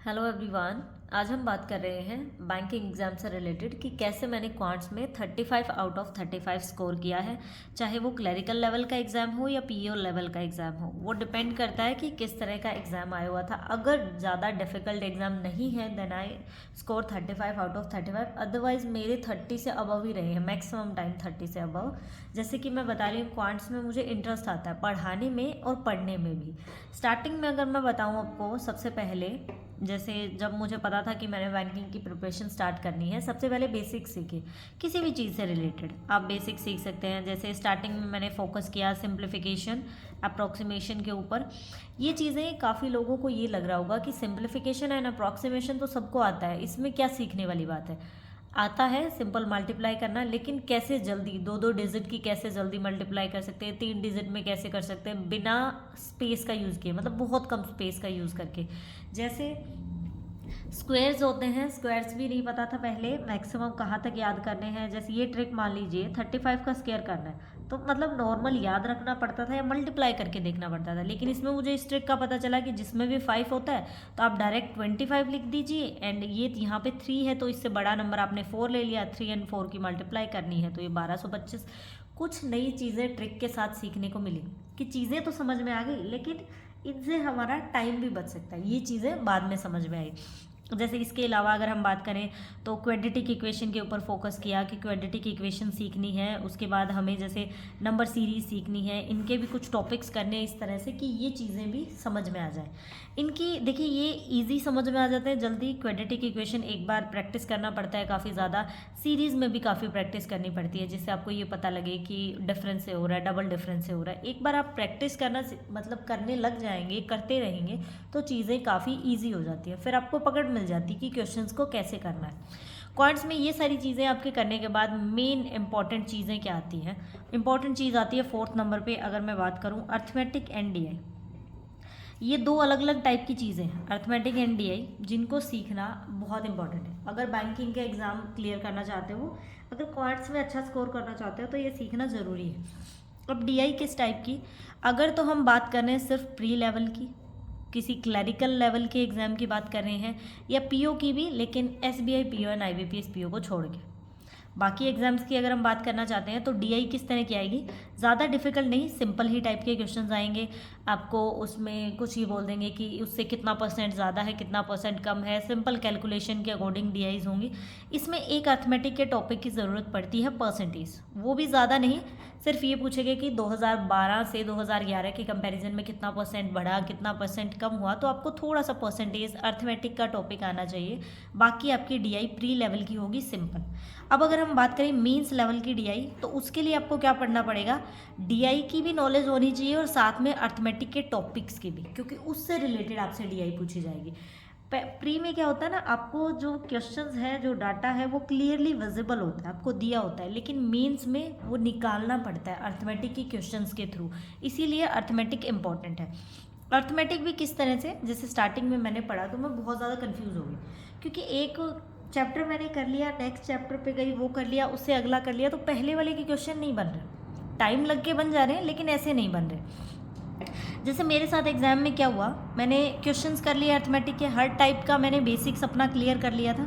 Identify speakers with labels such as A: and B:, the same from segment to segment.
A: Hello everyone. आज हम बात कर रहे हैं बैंकिंग एग्ज़ाम से रिलेटेड कि कैसे मैंने क्वांट्स में 35 आउट ऑफ 35 स्कोर किया है। चाहे वो क्लरिकल लेवल का एग्ज़ाम हो या पीओ लेवल का एग्ज़ाम हो, वो डिपेंड करता है कि किस तरह का एग्ज़ाम आया हुआ था। अगर ज़्यादा डिफ़िकल्ट एग्ज़ाम नहीं है then I score 35 out of 35। Otherwise मेरे 30 से अबव ही रहे हैं, मैक्सिमम टाइम 30 से अबव। जैसे कि मैं बता रही हूँ, क्वांट्स में मुझे इंटरेस्ट आता है पढ़ाने में और पढ़ने में भी। स्टार्टिंग में अगर मैं बताऊँ आपको, सबसे पहले जैसे जब मुझे पता था कि मैंने बैंकिंग की प्रिपरेशन स्टार्ट करनी है, सबसे पहले बेसिक सीखे किसी भी चीज़ से रिलेटेड। आप बेसिक सीख सकते हैं। जैसे स्टार्टिंग में मैंने फोकस किया सिंप्लीफिकेशन, अप्रॉक्सीमेशन के ऊपर। ये चीज़ें काफ़ी लोगों को ये लग रहा होगा कि सिंप्लीफिकेशन एंड अप्रॉक्सीमेशन तो सबको आता है, इसमें क्या सीखने वाली बात है। आता है सिंपल मल्टीप्लाई करना, लेकिन कैसे जल्दी दो दो डिजिट की कैसे जल्दी मल्टीप्लाई कर सकते हैं, 3 डिजिट में कैसे कर सकते हैं बिना स्पेस का यूज़ किए, मतलब बहुत कम स्पेस का यूज़ करके। जैसे स्क्वायर्स होते हैं, स्क्वायर्स भी नहीं पता था पहले मैक्सिमम कहाँ तक याद करने हैं। जैसे ये ट्रिक मान लीजिए 35 का स्क्वायर करना है, तो मतलब नॉर्मल याद रखना पड़ता था या मल्टीप्लाई करके देखना पड़ता था। लेकिन इसमें मुझे इस ट्रिक का पता चला कि जिसमें भी 5 होता है तो आप डायरेक्ट 25 लिख दीजिए, एंड ये यहाँ पे 3 है तो इससे बड़ा नंबर आपने 4 ले लिया, 3 एंड 4 की मल्टीप्लाई करनी है तो ये 1225। कुछ नई चीज़ें ट्रिक के साथ सीखने को मिली कि चीज़ें तो समझ में आ गई, लेकिन इनसे हमारा टाइम भी बच सकता है। ये चीज़ें बाद में समझ में आई। जैसे इसके अलावा अगर हम बात करें तो क्वाड्रेटिक इक्वेशन के ऊपर फोकस किया कि क्वाड्रेटिक इक्वेशन सीखनी है। उसके बाद हमें जैसे नंबर सीरीज सीखनी है, इनके भी कुछ टॉपिक्स करने हैं इस तरह से कि ये चीज़ें भी समझ में आ जाए। इनकी देखिए ये इजी समझ में आ जाते हैं जल्दी। क्वाड्रेटिक इक्वेशन एक बार प्रैक्टिस करना पड़ता है काफ़ी ज़्यादा, सीरीज़ में भी काफ़ी प्रैक्टिस करनी पड़ती है जिससे आपको ये पता लगे कि डिफरेंस से हो रहा है, डबल डिफरेंस से हो रहा है। एक बार आप प्रैक्टिस करना मतलब करने लग जाएंगे, करते रहेंगे तो चीज़ें काफ़ी ईजी हो जाती है। फिर आपको पकड़ मिल जाती है कि क्वेश्चंस को कैसे करना है। क्वांट्स में ये सारी चीज़ें आपके करने के बाद मेन इंपॉर्टेंट चीज़ें क्या आती हैं। इंपॉर्टेंट चीज़ आती है 4th नंबर पे। अगर मैं बात करूँ अर्थमेटिक एंड डीआई, ये दो अलग अलग टाइप की चीज़ें हैं, अर्थमेटिक एंड डीआई, जिनको सीखना बहुत इंपॉर्टेंट है। अगर बैंकिंग के एग्ज़ाम क्लियर करना चाहते हो, अगर क्वांट्स में अच्छा स्कोर करना चाहते हो तो ये सीखना ज़रूरी है। अब डीआई किस टाइप की, अगर तो हम बात कर रहे हैं सिर्फ प्री लेवल की, किसी क्लरिकल लेवल के एग्ज़ाम की बात कर रहे हैं, या पीओ की भी, लेकिन SBI PO and IBPS PO को छोड़ के बाकी एग्जाम्स की अगर हम बात करना चाहते हैं तो डीआई किस तरह की आएगी, ज़्यादा डिफिकल्ट नहीं, सिंपल ही टाइप के क्वेश्चंस आएंगे। आपको उसमें कुछ ही बोल देंगे कि उससे कितना परसेंट ज़्यादा है, कितना परसेंट कम है, सिंपल कैलकुलेशन के अकॉर्डिंग डीआईज होंगी। इसमें एक अर्थमेटिक के टॉपिक की ज़रूरत पड़ती है परसेंटेज, वो भी ज़्यादा नहीं, सिर्फ ये पूछेगा कि 2012 से 2011 के कंपैरिजन में कितना परसेंट बढ़ा, कितना परसेंट कम हुआ। तो आपको थोड़ा सा परसेंटेज अर्थमेटिक का टॉपिक आना चाहिए। बाकी आपकी डीआई प्री लेवल की होगी, सिंपल। अब अगर हम बात करें मीन्स लेवल की डीआई, तो उसके लिए आपको क्या पढ़ना पड़ेगा, डीआई की भी नॉलेज होनी चाहिए और साथ में अर्थमेटिक के टॉपिक्स की भी, क्योंकि उससे रिलेटेड आपसे डीआई पूछी जाएगी। प्री में क्या होता है ना, आपको जो क्वेश्चंस है, जो डाटा है, वो क्लियरली विजिबल होता है, आपको दिया होता है, लेकिन मीन्स में वो निकालना पड़ता है अर्थमेटिक की क्वेश्चंस के थ्रू। इसीलिए अर्थमेटिक इंपॉर्टेंट है। अर्थमेटिक भी किस तरह से, जैसे स्टार्टिंग में मैंने पढ़ा तो मैं बहुत ज़्यादा कन्फ्यूज़ हो गई, क्योंकि एक चैप्टर मैंने कर लिया, नेक्स्ट चैप्टर पे गई, वो कर लिया, उससे अगला कर लिया, तो पहले वाले के क्वेश्चन नहीं बन रहे। टाइम लग के बन जा रहे हैं लेकिन ऐसे नहीं बन रहे। जैसे मेरे साथ एग्ज़ाम में क्या हुआ, मैंने क्वेश्चंस कर लिए अर्थमेटिक के, हर टाइप का मैंने बेसिक्स अपना क्लियर कर लिया था।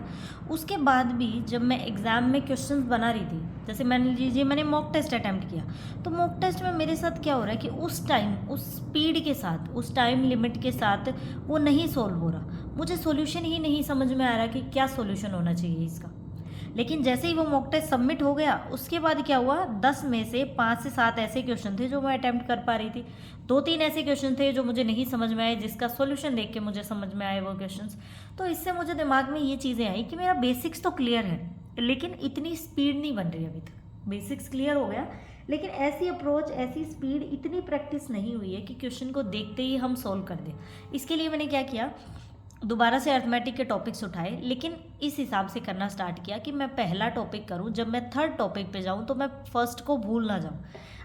A: उसके बाद भी जब मैं एग्ज़ाम में क्वेश्चंस बना रही थी, जैसे मान लीजिए मैंने मॉक टेस्ट अटैम्प्ट किया, तो मॉक टेस्ट में मेरे साथ क्या हो रहा है कि उस टाइम, उस स्पीड के साथ, उस टाइम लिमिट के साथ वो नहीं सॉल्व हो रहा। मुझे सोल्यूशन ही नहीं समझ में आ रहा कि क्या सोल्यूशन होना चाहिए इसका। लेकिन जैसे ही वो मॉक टेस्ट सबमिट हो गया, उसके बाद क्या हुआ, 10 में से 5 से 7 ऐसे क्वेश्चन थे जो मैं अटैम्प्ट कर पा रही थी। 2-3 ऐसे क्वेश्चन थे जो मुझे नहीं समझ में आए, जिसका सॉल्यूशन देख के मुझे समझ में आए वो क्वेश्चंस। तो इससे मुझे दिमाग में ये चीज़ें आई कि मेरा बेसिक्स तो क्लियर है, लेकिन इतनी स्पीड नहीं बन रही अभी तक। बेसिक्स क्लियर हो गया, लेकिन ऐसी अप्रोच, ऐसी स्पीड, इतनी प्रैक्टिस नहीं हुई है कि क्वेश्चन को देखते ही हम सॉल्व कर दें। इसके लिए मैंने क्या किया, दोबारा से अर्थमेटिक के टॉपिक्स उठाए, लेकिन इस हिसाब से करना स्टार्ट किया कि मैं पहला टॉपिक करूं, जब मैं थर्ड टॉपिक पे जाऊं तो मैं फर्स्ट को भूल ना जाऊं।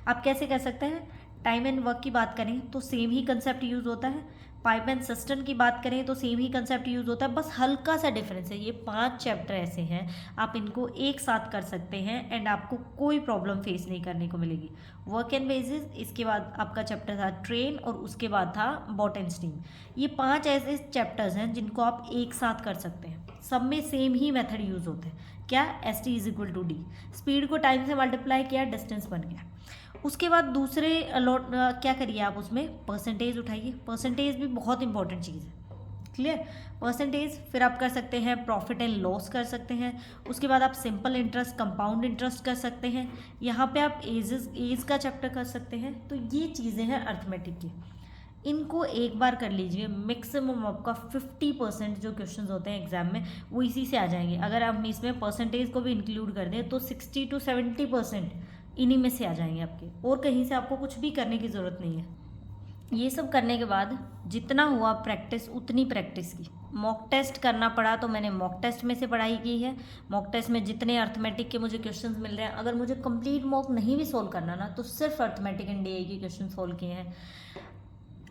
A: आप कैसे कर सकते हैं, टाइम एंड वर्क की बात करें तो सेम ही कंसेप्ट यूज़ होता है। पाइप एंड सिस्टम की बात करें तो सेम ही कंसेप्ट यूज़ होता है, बस हल्का सा डिफरेंस है। ये 5 चैप्टर ऐसे हैं आप इनको एक साथ कर सकते हैं एंड आपको कोई प्रॉब्लम फेस नहीं करने को मिलेगी। वर्क एंड बेसिस, इसके बाद आपका चैप्टर था ट्रेन और उसके बाद था बॉट एंड स्टीम। ये 5 ऐसे चैप्टर्स हैं जिनको आप एक साथ कर सकते हैं। सब में सेम ही मेथड यूज़ होते हैं। क्या? ST=D, स्पीड को टाइम से मल्टीप्लाई किया, डिस्टेंस बन गया। उसके बाद दूसरे क्या करिए आप उसमें परसेंटेज उठाइए। परसेंटेज भी बहुत इंपॉर्टेंट चीज़ है, क्लियर? परसेंटेज, फिर आप कर सकते हैं प्रॉफिट एंड लॉस कर सकते हैं। उसके बाद आप सिंपल इंटरेस्ट, कंपाउंड इंटरेस्ट कर सकते हैं। यहाँ पे आप एज का चैप्टर कर सकते हैं। तो ये चीज़ें हैं अर्थमेटिक की, इनको एक बार कर लीजिए। मैक्सिमम आपका 50% जो क्वेश्चंस होते हैं एग्जाम में वो इसी से आ जाएंगे। अगर हम इसमें परसेंटेज को भी इंक्लूड कर दें तो 60 to 70% इन्हीं में से आ जाएंगे आपके, और कहीं से आपको कुछ भी करने की ज़रूरत नहीं है। ये सब करने के बाद जितना हुआ प्रैक्टिस, उतनी प्रैक्टिस की। मॉक टेस्ट करना पड़ा तो मैंने मॉक टेस्ट में से पढ़ाई की है। मॉक टेस्ट में जितने अर्थमेटिक के मुझे क्वेश्चंस मिल रहे हैं, अगर मुझे कंप्लीट मॉक नहीं भी सोल्व करना ना, तो सिर्फ अर्थमेटिक एंड DI के क्वेश्चन सोल्व किए हैं।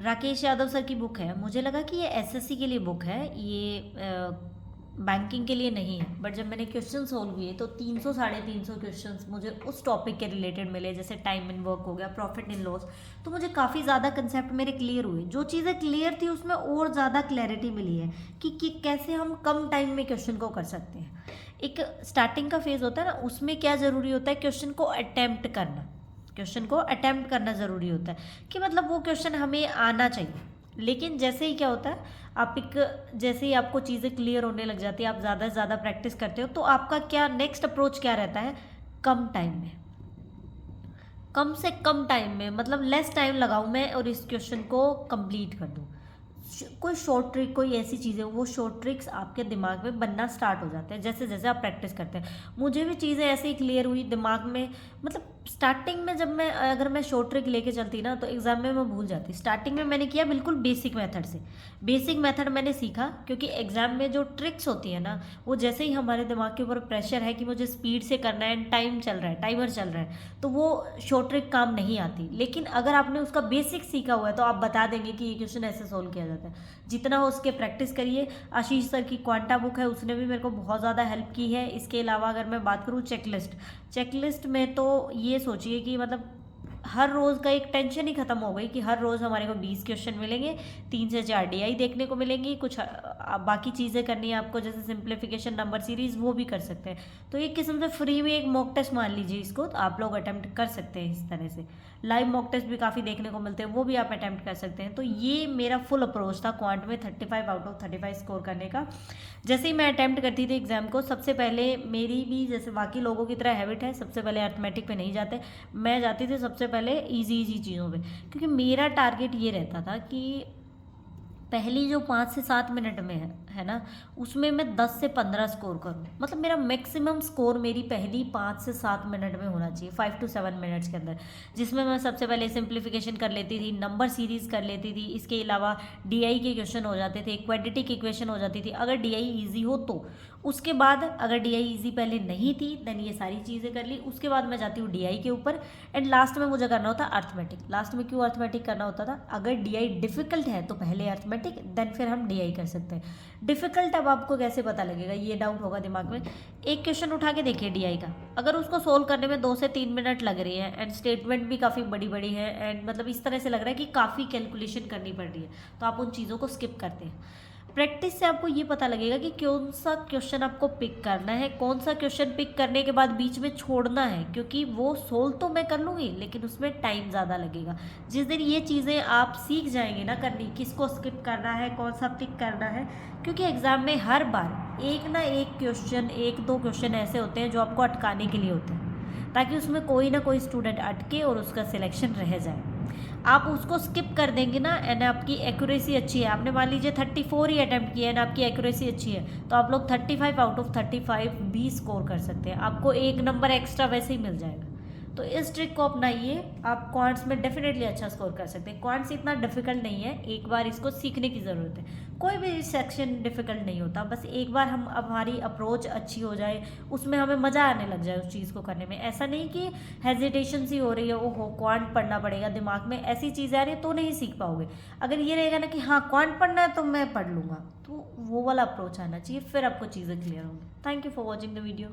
A: राकेश यादव सर की बुक है, मुझे लगा कि ये SSC के लिए बुक है, ये बैंकिंग के लिए नहीं है। बट जब मैंने क्वेश्चन सोल्व किए तो 300 साढ़े 300 क्वेश्चंस मुझे उस टॉपिक के रिलेटेड मिले, जैसे टाइम इन वर्क हो गया, प्रॉफिट इन लॉस। तो मुझे काफ़ी ज़्यादा कंसेप्ट मेरे क्लियर हुए। जो चीज़ें क्लियर थी उसमें और ज़्यादा क्लैरिटी मिली है कि कैसे हम कम टाइम में क्वेश्चन को कर सकते हैं। एक स्टार्टिंग का फेज़ होता है ना, उसमें क्या ज़रूरी होता है, क्वेश्चन को अटैम्प्ट करना। क्वेश्चन को अटैम्प्ट करना ज़रूरी होता है कि मतलब वो क्वेश्चन हमें आना चाहिए। लेकिन जैसे ही क्या होता है, जैसे ही आपको चीज़ें क्लियर होने लग जाती है, आप ज़्यादा से ज़्यादा प्रैक्टिस करते हो, तो आपका क्या नेक्स्ट अप्रोच क्या रहता है, कम टाइम में, कम से कम टाइम में, मतलब लेस टाइम लगाऊं मैं और इस क्वेश्चन को कंप्लीट कर दूं। कोई शॉर्ट ट्रिक, कोई ऐसी चीज़ें, वो शॉर्ट ट्रिक्स आपके दिमाग में बनना स्टार्ट हो जाते हैं जैसे जैसे आप प्रैक्टिस करते हैं। मुझे भी चीज़ें ऐसे ही क्लियर हुई दिमाग में। मतलब स्टार्टिंग में जब मैं अगर मैं शॉर्ट ट्रिक लेके चलती ना तो एग्जाम में मैं भूल जाती। स्टार्टिंग में मैंने किया बिल्कुल बेसिक मेथड से, बेसिक मेथड मैंने सीखा, क्योंकि एग्जाम में जो ट्रिक्स होती है ना, वो जैसे ही हमारे दिमाग के ऊपर प्रेशर है कि मुझे स्पीड से करना है, टाइम चल रहा है, टाइमर चल रहा है, तो वो शॉर्ट ट्रिक काम नहीं आती। लेकिन अगर आपने उसका बेसिक सीखा हुआ है तो आप बता देंगे कि ये क्वेश्चन ऐसे सोल्व किया जाता है। जितना हो उसके प्रैक्टिस करिए। आशीष सर की क्वांटा बुक है, उसने भी मेरे को बहुत ज़्यादा हेल्प की है। इसके अलावा अगर मैं बात करूँ चेकलिस्ट में, तो ये सोचिए कि मतलब हर रोज़ का एक टेंशन ही खत्म हो गई कि हर रोज़ हमारे को 20 क्वेश्चन मिलेंगे, 3 से 4 DI देखने को मिलेंगी, कुछ बाकी चीज़ें करनी है आपको, जैसे सिंप्लीफिकेशन, नंबर सीरीज़, वो भी कर सकते हैं। तो एक किस्म से फ्री में एक मॉक टेस्ट मान लीजिए इसको, तो आप लोग अटैम्प्ट कर सकते हैं इस तरह से। लाइव मॉक टेस्ट भी काफ़ी देखने को मिलते हैं, वो भी आप अटैम्प्ट कर सकते हैं। तो ये मेरा फुल अप्रोच था क्वांट में 35 आउट ऑफ 35 स्कोर करने का। जैसे ही मैं अटैम्प्ट करती थी एग्जाम को, सबसे पहले मेरी भी जैसे बाकी लोगों की तरह हैबिट है, सबसे पहले अर्थमेटिक पे नहीं जाते, मैं जाती थी सबसे पहले इजी चीज़ों पे, क्योंकि मेरा टारगेट ये रहता था कि पहली जो 5 से 7 मिनट में है ना, उसमें मैं 10 से 15 स्कोर करूँ। मतलब मेरा मैक्सिमम स्कोर मेरी पहली 5 से 7 मिनट में होना चाहिए, 5 to 7 मिनट्स के अंदर, जिसमें मैं सबसे पहले सिंप्लीफिकेशन कर लेती थी, नंबर सीरीज़ कर लेती थी, इसके अलावा DI के क्वेश्चन हो जाते थे, क्वाड्रेटिक इक्वेशन हो जाती थी अगर DI ईजी हो तो। उसके बाद अगर DI ईजी पहले नहीं थी देन ये सारी चीज़ें कर ली। उसके बाद मैं जाती हूँ DI के ऊपर, एंड लास्ट में मुझे करना होता अर्थमेटिक। लास्ट में क्यों अर्थमेटिक करना होता था, अगर DI डिफ़िकल्ट है तो पहले अर्थमेटिक, देन फिर हम DI कर सकते हैं। डिफ़िकल्ट अब आपको कैसे पता लगेगा, ये डाउट होगा दिमाग में। एक क्वेश्चन उठा के देखिए DI का, अगर उसको सोल्व करने में 2 से 3 मिनट लग रही है एंड स्टेटमेंट भी काफ़ी बड़ी बड़ी है, एंड मतलब इस तरह से लग रहा है कि काफ़ी कैलकुलेशन करनी पड़ रही है, तो आप उन चीज़ों को स्किप करते हैं। प्रैक्टिस से आपको ये पता लगेगा कि कौन सा क्वेश्चन आपको पिक करना है, कौन सा क्वेश्चन पिक करने के बाद बीच में छोड़ना है, क्योंकि वो सोल्व तो मैं कर लूँगी लेकिन उसमें टाइम ज़्यादा लगेगा। जिस दिन ये चीज़ें आप सीख जाएंगे ना करनी, किसको स्किप करना है, कौन सा पिक करना है, क्योंकि एग्ज़ाम में हर बार एक ना एक क्वेश्चन, 1-2 क्वेश्चन ऐसे होते हैं जो आपको अटकाने के लिए होते हैं, ताकि उसमें कोई ना कोई स्टूडेंट अटके और उसका सिलेक्शन रह जाए। आप उसको स्किप कर देंगे ना एंड आपकी एक्यूरेसी अच्छी है, आपने मान लीजिए 34 ही अटैम्प्ट किया एंड आपकी एक्यूरेसी अच्छी है, तो आप लोग 35 आउट ऑफ 35 भी स्कोर कर सकते हैं, आपको 1 नंबर एक्स्ट्रा वैसे ही मिल जाएगा। तो इस ट्रिक को अपनाइए, आप क्वांट्स में डेफिनेटली अच्छा स्कोर कर सकते हैं। क्वांट्स इतना डिफिकल्ट नहीं है, एक बार इसको सीखने की ज़रूरत है। कोई भी सेक्शन डिफिकल्ट नहीं होता, बस एक बार हमारी अप्रोच अच्छी हो जाए, उसमें हमें मज़ा आने लग जाए उस चीज़ को करने में। ऐसा नहीं कि हेजिटेशन सी हो रही है, ओहो क्वांट पढ़ना पड़ेगा, दिमाग में ऐसी चीज़ें आ रही है तो नहीं सीख पाओगे। अगर ये रहेगा ना कि हाँ क्वांट पढ़ना है तो मैं पढ़ लूँगा, तो वो वाला अप्रोच आना चाहिए, फिर आपको चीज़ें क्लियर होंगी। Thank you for watching the video.